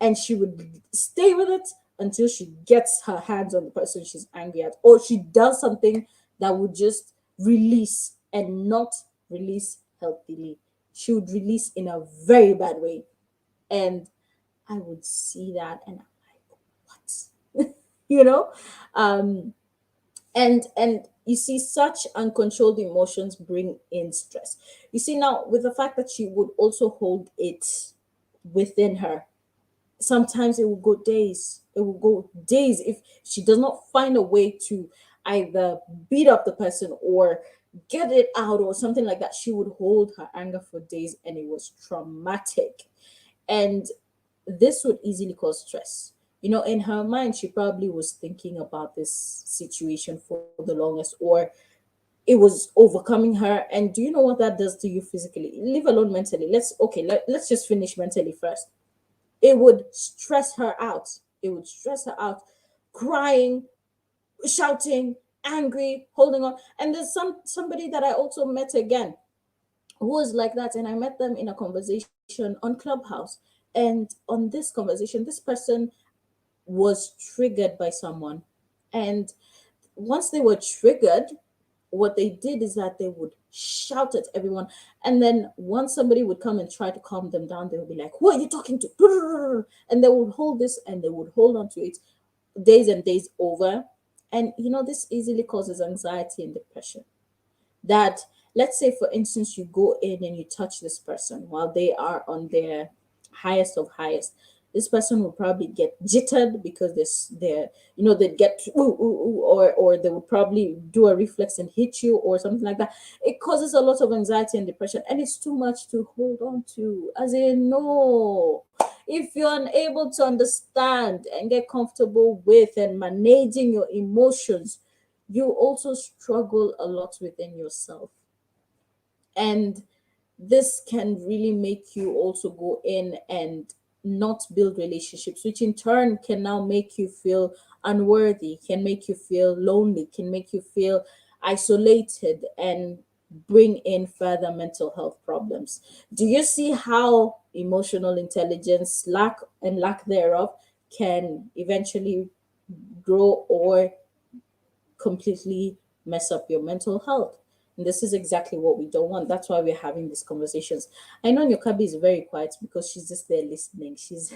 and she would stay with it until she gets her hands on the person she's angry at, or she does something that would just release and not release healthily. She would release in a very bad way. And I would see that and I'm like, what? you know? Um, and you see, such uncontrolled emotions bring in stress. You see, now with the fact that she would also hold it within her, sometimes it will go days. It will go days if she does not find a way to either beat up the person or get it out or something like that. She would hold her anger for days, and it was traumatic. And this would easily cause stress. In her mind, she probably was thinking about this situation for the longest, or it was overcoming her. And do you know what that does to you physically? Leave alone mentally. Let's just finish mentally first. It would stress her out. It would stress her out, crying, shouting, angry, holding on. And there's somebody that I also met again who was like that, and I met them in a conversation on Clubhouse. And on this conversation, this person was triggered by someone, and once they were triggered, what they did is that they would shout at everyone. And then once somebody would come and try to calm them down, they would be like, who are you talking to? And they would hold this and they would hold on to it days and days over. And this easily causes anxiety and depression. That, let's say for instance, you go in and you touch this person while they are on their highest of highest. This person will probably get jittered because they'd get ooh, ooh, ooh, or they would probably do a reflex and hit you or something like that. It causes a lot of anxiety and depression, and it's too much to hold on to. As in, no, if you're unable to understand and get comfortable with and managing your emotions, you also struggle a lot within yourself. And this can really make you also go in and not build relationships, which in turn can now make you feel unworthy, can make you feel lonely, can make you feel isolated, and bring in further mental health problems. Do you see how emotional intelligence, lack thereof, can eventually grow or completely mess up your mental health? And this is exactly what we don't want. That's why we're having these conversations. I know Nyokabi is very quiet because she's just there listening. She's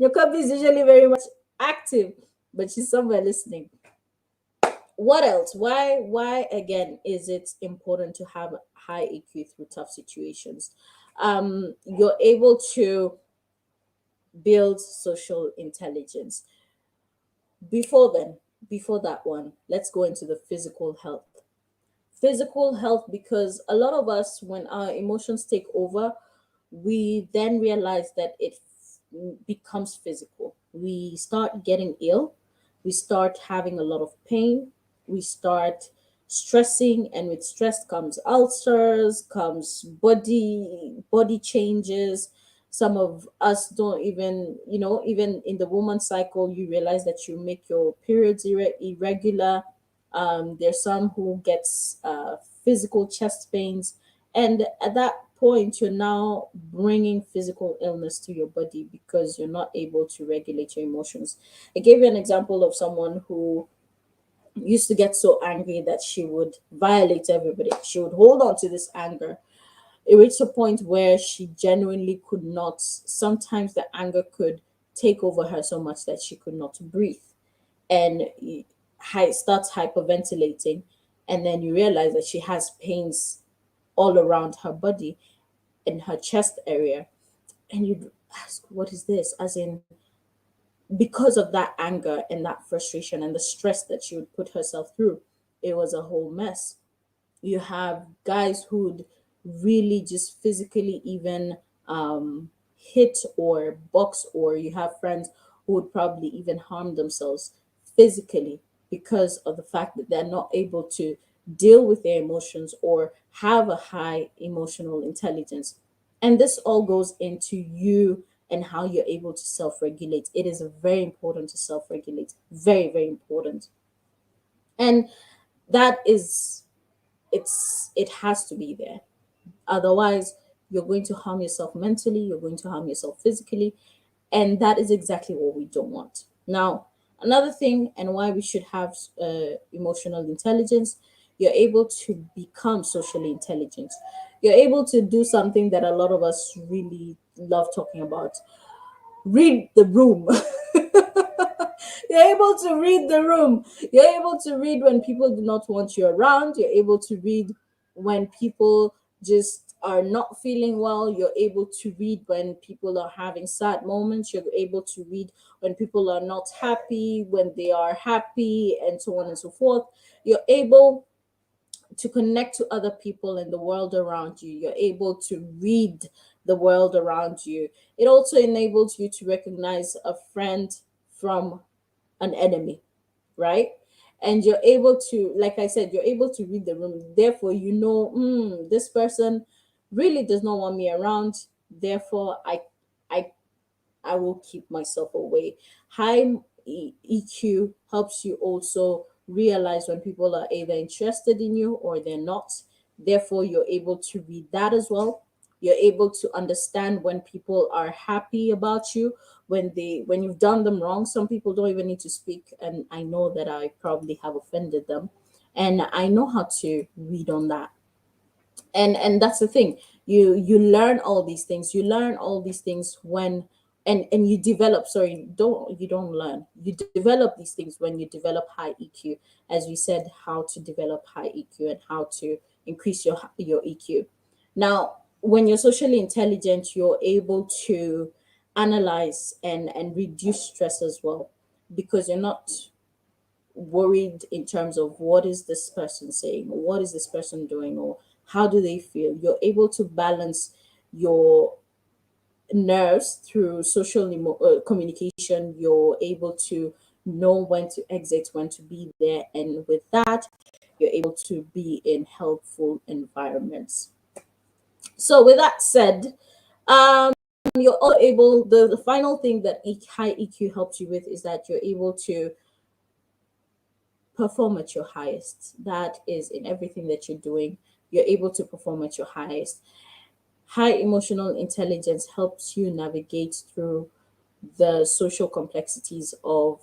Nyokabi is usually very much active, but she's somewhere listening. What else? Why again is it important to have high EQ through tough situations? You're able to build social intelligence. Before then, before that one, let's go into the physical health. Physical health, because a lot of us, when our emotions take over, we then realize that it becomes physical. We start getting ill, we start having a lot of pain, we start stressing, and with stress comes ulcers, comes body changes. Some of us don't even, even in the woman cycle, you realize that you make your periods irregular. There's some who gets physical chest pains, And at that point, you're now bringing physical illness to your body because you're not able to regulate your emotions. I gave you an example of someone who used to get so angry that she would violate everybody. She would hold on to this anger. It reached a point where she genuinely could not, sometimes the anger could take over her so much that she could not breathe. And starts hyperventilating. And then you realize that she has pains all around her body, in her chest area. And you'd ask, what is this? As in, because of that anger and that frustration and the stress that she would put herself through, it was a whole mess. You have guys who'd really just physically even hit or box, or you have friends who would probably even harm themselves physically because of the fact that they're not able to deal with their emotions or have a high emotional intelligence. And this all goes into you and how you're able to self-regulate. It is very important to self-regulate, very, very important. And that is, it has to be there. Otherwise, you're going to harm yourself mentally, you're going to harm yourself physically, and that is exactly what we don't want. Now, another thing, and why we should have emotional intelligence, you're able to become socially intelligent. You're able to do something that a lot of us really love talking about: read the room. You're able to read the room. You're able to read when people do not want you around. You're able to read when people just are not feeling well. You're able to read when people are having sad moments. You're able to read when people are not happy, when they are happy, and so on and so forth. You're able to connect to other people in the world around you. You're able to read the world around you. It also enables you to recognize a friend from an enemy, right? And you're able to, like I said, you're able to read the room. Therefore, you know, this person really does not want me around. Therefore, I I will keep myself away. High EQ helps you also realize when people are either interested in you or they're not. Therefore, you're able to read that as well. You're able to understand when people are happy about you, when you've done them wrong. Some people don't even need to speak, and I know that I probably have offended them, and I know how to read on that. And that's the thing, you learn all these things, when and you develop, sorry, don't you don't learn, you develop these things when you develop high EQ. As we said, how to develop high EQ and how to increase your EQ. Now, when you're socially intelligent, you're able to analyze and reduce stress as well, because you're not worried in terms of what is this person saying, or what is this person doing, or how do they feel. You're able to balance your nerves through communication. You're able to know when to exit, when to be there, and with that, you're able to be in helpful environments. So, with that said, um, you're also able. The final thing that high EQ helps you with is that you're able to perform at your highest. That is in everything that you're doing. You're able to perform at your highest. High emotional intelligence helps you navigate through the social complexities of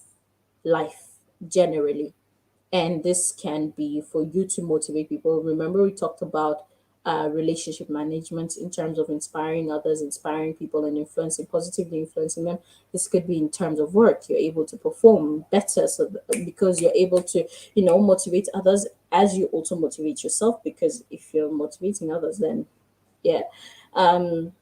life generally. And this can be for you to motivate people. Remember, we talked about relationship management in terms of inspiring others, inspiring people, and positively influencing them. This could be in terms of work. You're able to perform better, because you're able to, motivate others as you also motivate yourself. Because if you're motivating others, then yeah, um,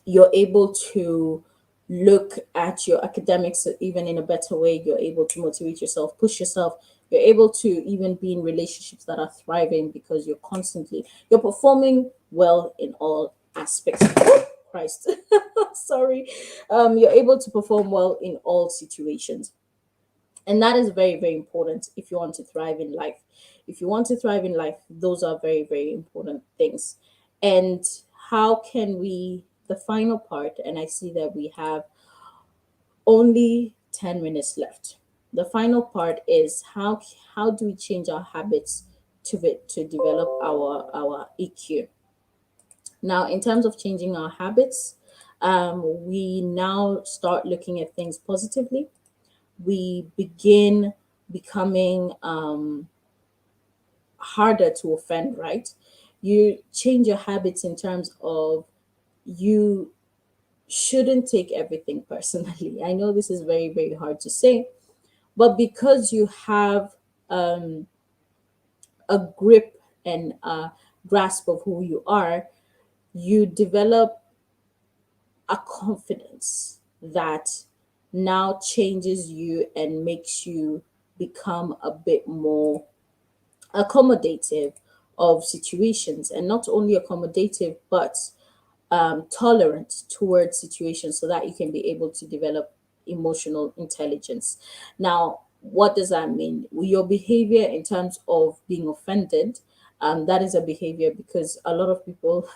you're able to look at your academics even in a better way. You're able to motivate yourself, push yourself. You're able to even be in relationships that are thriving because you're performing well in all aspects. Oh, Christ, sorry. You're able to perform well in all situations. And that is very, very important if you want to thrive in life. If you want to thrive in life, those are very, very important things. And how can we, the final part, and I see that we have only 10 minutes left. The final part is how do we change our habits to develop our EQ? Now, in terms of changing our habits, we now start looking at things positively. We begin becoming harder to offend, right? You change your habits in terms of you shouldn't take everything personally. I know this is very, very hard to say, but because you have a grip and a grasp of who you are, you develop a confidence that now changes you and makes you become a bit more accommodative of situations, and not only accommodative but tolerant towards situations, so that you can be able to develop emotional intelligence. Now, what does that mean? Your behavior in terms of being offended, that is a behavior, because a lot of people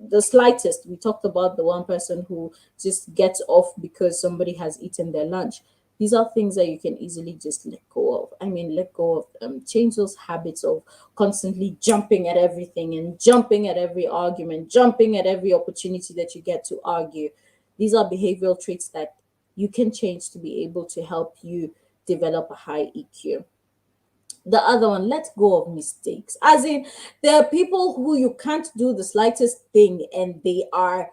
the slightest, we talked about the one person who just gets off because somebody has eaten their lunch. These are things that you can easily just let go of. I mean, let go of them. Change those habits of constantly jumping at everything and jumping at every argument, jumping at every opportunity that you get to argue. These are behavioral traits that you can change to be able to help you develop a high EQ. The other one, let go of mistakes. As in, there are people who you can't do the slightest thing and they are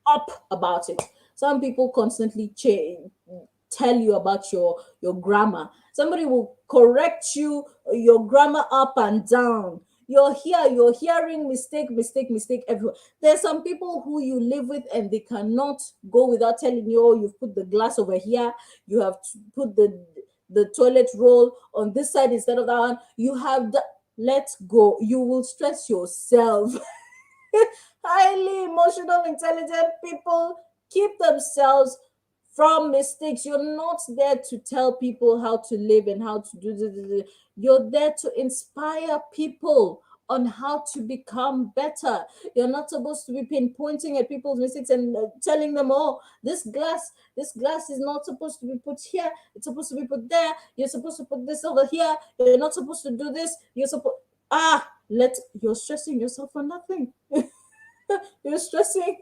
up about it. Some people constantly tell you about your grammar. Somebody will correct you, your grammar up and down. You're here, you're hearing mistake, mistake, mistake everywhere. There's some people who you live with and they cannot go without telling you, oh, you've put the glass over here, you have to put the toilet roll on this side instead of that one. You have the let go. You will stress yourself. Highly emotional, intelligent people keep themselves from mistakes. You're not there to tell people how to live and how to do this. You're there to inspire people on how to become better. You're not supposed to be pinpointing at people's mistakes and telling them, oh, this glass is not supposed to be put here, it's supposed to be put there, you're supposed to put this over here, you're not supposed to do this, you're supposed you're stressing yourself for nothing. You're stressing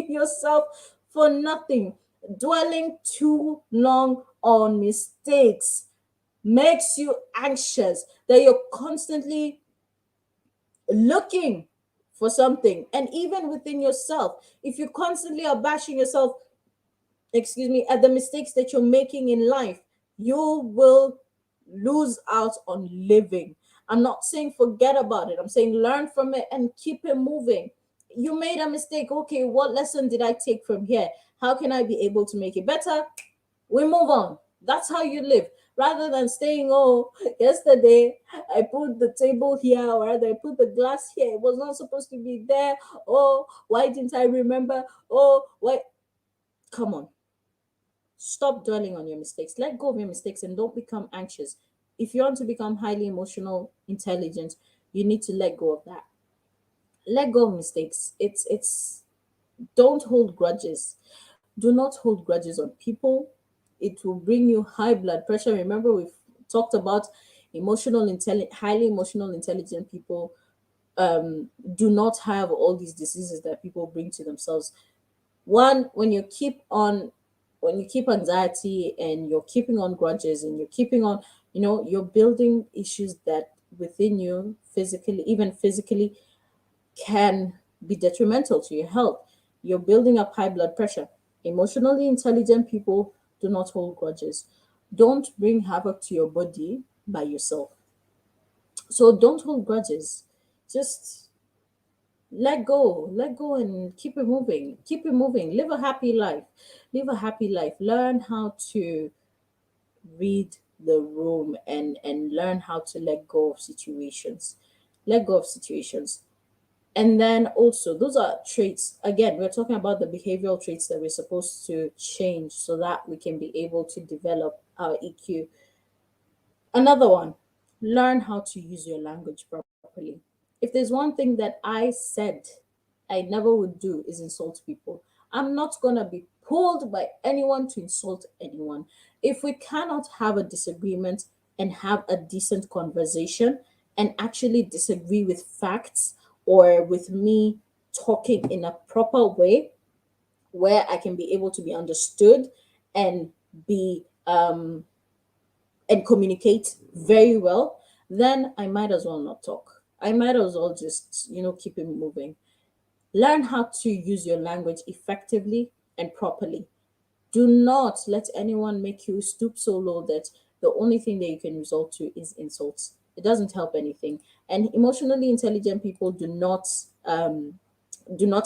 yourself for nothing. Dwelling too long on mistakes makes you anxious, that you're constantly looking for something. And even within yourself, if you constantly are bashing yourself, at the mistakes that you're making in life, you will lose out on living. I'm not saying forget about it. I'm saying learn from it and keep it moving. You made a mistake. Okay, what lesson did I take from here? How can I be able to make it better? We move on. That's how you live. Rather than staying, oh, yesterday I put the table here, or rather I put the glass here. It was not supposed to be there. Oh, why didn't I remember? Oh, why? Come on. Stop dwelling on your mistakes. Let go of your mistakes and don't become anxious. If you want to become highly emotional intelligent, you need to let go of that. Let go of mistakes. It's don't hold grudges. Do not hold grudges on people. It will bring you high blood pressure. Remember, we've talked about highly emotional intelligent people do not have all these diseases that people bring to themselves. One, when you keep anxiety and you're keeping on grudges and you're keeping on, you're building issues that within you physically, even physically, can be detrimental to your health. You're building up high blood pressure. Emotionally intelligent people do not hold grudges. Don't bring havoc to your body by yourself. So don't hold grudges. Just let go and keep it moving. Keep it moving. Live a happy life. Live a happy life. Learn how to read the room and learn how to let go of situations. Let go of situations. And then also, those are traits. Again, we're talking about the behavioral traits that we're supposed to change so that we can be able to develop our EQ. Another one, learn how to use your language properly. If there's one thing that I said I never would do is insult people. I'm not going to be pulled by anyone to insult anyone. If we cannot have a disagreement and have a decent conversation and actually disagree with facts or with me talking in a proper way where I can be able to be understood and be and communicate very well, then I might as well not talk. I might as well just, keep it moving. Learn how to use your language effectively and properly. Do not let anyone make you stoop so low that the only thing that you can resort to is insults. It doesn't help anything. And emotionally intelligent people do not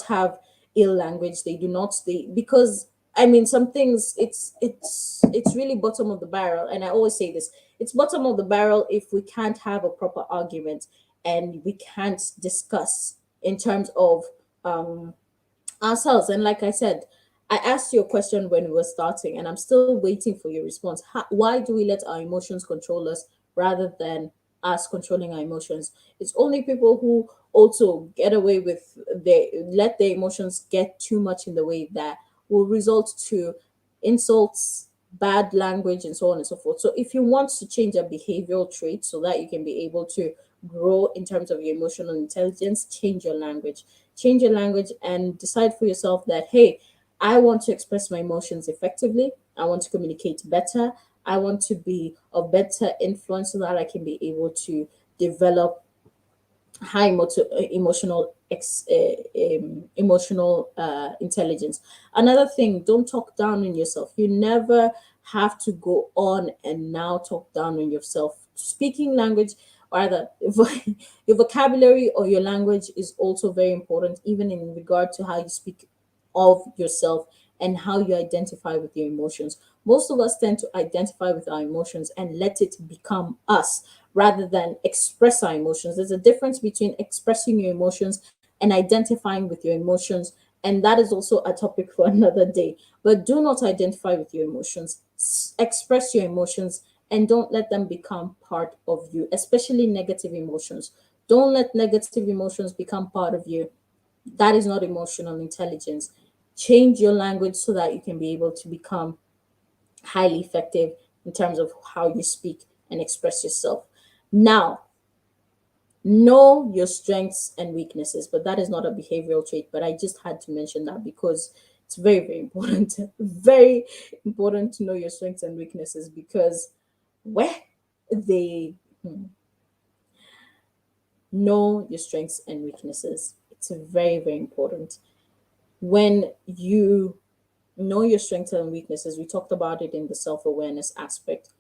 have ill language. They do not they because I mean some things it's really bottom of the barrel. And I always say this, it's bottom of the barrel if we can't have a proper argument and we can't discuss in terms of ourselves. And like I said, I asked you a question when we were starting, and I'm still waiting for your response. Why do we let our emotions control us rather than us controlling our emotions? It's only people who also get away with they let their emotions get too much in the way that will result to insults, bad language, and so on and so forth. So if you want to change a behavioral trait so that you can be able to grow in terms of your emotional intelligence, change your language. Change your language and decide for yourself that, hey, I want to express my emotions effectively. I want to communicate better. I want to be a better influence so that I can be able to develop high emotional intelligence. Another thing, don't talk down on yourself. You never have to go on and now talk down on yourself. Speaking language, or rather your vocabulary or your language is also very important, even in regard to how you speak of yourself and how you identify with your emotions. Most of us tend to identify with our emotions and let it become us rather than express our emotions. There's a difference between expressing your emotions and identifying with your emotions. And that is also a topic for another day. But do not identify with your emotions. Express your emotions and don't let them become part of you, especially negative emotions. Don't let negative emotions become part of you. That is not emotional intelligence. Change your language so that you can be able to become highly effective in terms of how you speak and express yourself. Now, know your strengths and weaknesses, but that is not a behavioral trait. But I just had to mention that because it's very, very important. Very important to know your strengths and weaknesses because where they know your strengths and weaknesses. It's very, very important. When you know your strengths and weaknesses, we talked about it in the self-awareness aspect.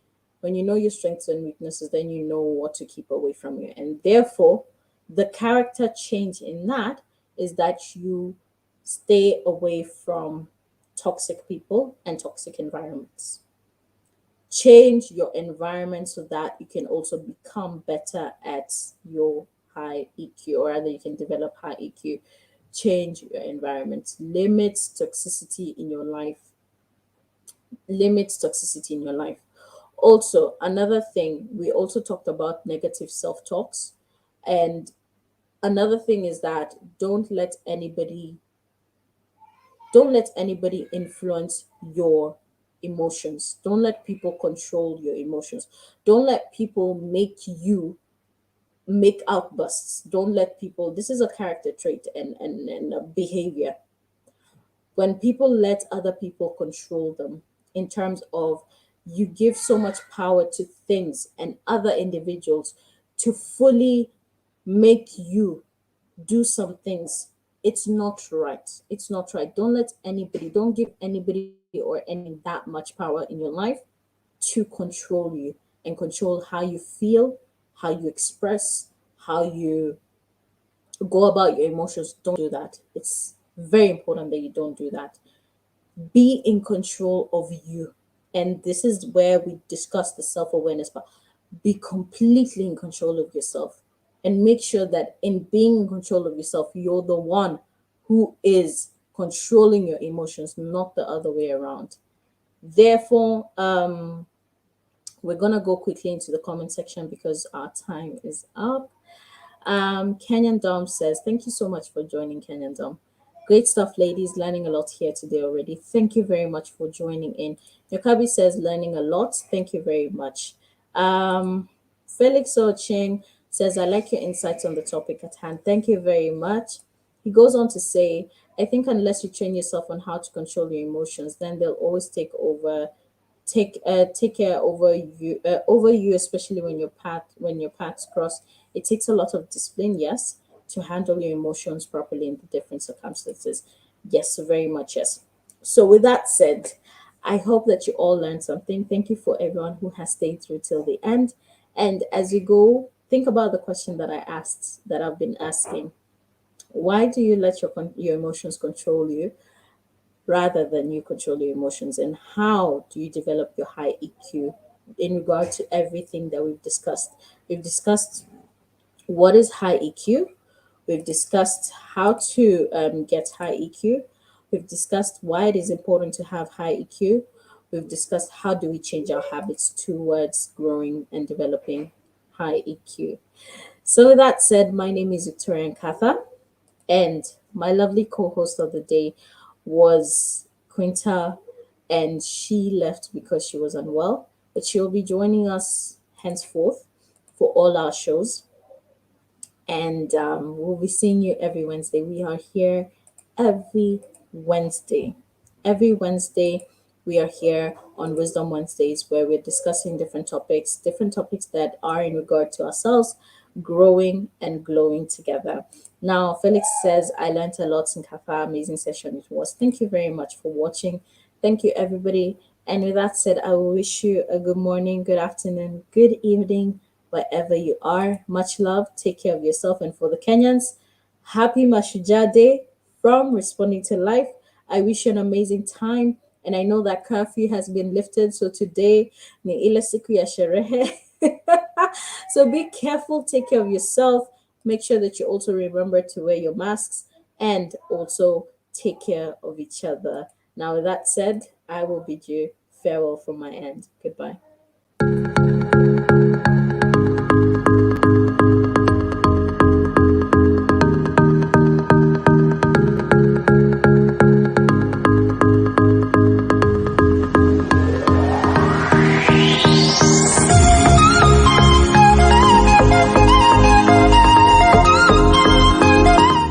When you know your strengths and weaknesses, then you know what to keep away from you. And therefore, the character change in that is that you stay away from toxic people and toxic environments. Change your environment so that you can also become better at your high EQ, or rather, you can develop high EQ. Change your environment, limit toxicity in your life. Also, another thing, we also talked about negative self talks. And another thing is that don't let anybody influence your emotions. Don't let people control your emotions. Don't let people make outbursts. Don't let people, this is a character trait and a behavior. When people let other people control them, in terms of you give so much power to things and other individuals to fully make you do some things, it's not right. It's not right. Don't give anybody or anything that much power in your life to control you and control how you feel, how you express, how you go about your emotions. Don't do that. It's very important that you don't do that. Be in control of you. And this is where we discuss the self-awareness part. Be completely in control of yourself and make sure that in being in control of yourself, you're the one who is controlling your emotions, not the other way around. Therefore, we're gonna go quickly into the comment section because our time is up. Kenyan Dom says, thank you so much for joining, Kenyan Dom. Great stuff, ladies. Learning a lot here today already. Thank you very much for joining in. Yokabi says, learning a lot. Thank you very much. Felix Ocheng, Says, I like your insights on the topic at hand. Thank you very much. He goes on to say, I think unless you train yourself on how to control your emotions, then they'll always take care over you, especially when your paths cross. It takes a lot of discipline, yes, to handle your emotions properly in the different circumstances. Yes, very much yes. So with that said, I hope that you all learned something. Thank you for everyone who has stayed through till the end. And as you go, think about the question that I asked, that I've been asking. Why do you let your emotions control you rather than you control your emotions? And how do you develop your high EQ in regard to everything that we've discussed? We've discussed what is high EQ. We've discussed how to get high EQ. We've discussed why it is important to have high EQ. We've discussed how do we change our habits towards growing and developing high EQ. So with that said, my name is Victoria Nkatha, and my lovely co-host of the day was Queentah, and she left because she was unwell, but she'll be joining us henceforth for all our shows. And we'll be seeing you every Wednesday. We are here every Wednesday. Every Wednesday, we are here on Wisdom Wednesdays, where we're discussing different topics that are in regard to ourselves, growing and glowing together. Now, Felix says, I learned a lot in Nkatha. Amazing session it was. Thank you very much for watching. Thank you, everybody. And with that said, I will wish you a good morning, good afternoon, good evening, wherever you are. Much love. Take care of yourself. And for the Kenyans, happy Mashujaa Day from Responding to Life. I wish you an amazing time. And I know that curfew has been lifted. So today, ni ile siku ya sherehe. So be careful. Take care of yourself. Make sure that you also remember to wear your masks and also take care of each other. Now, with that said, I will bid you farewell from my end. Goodbye.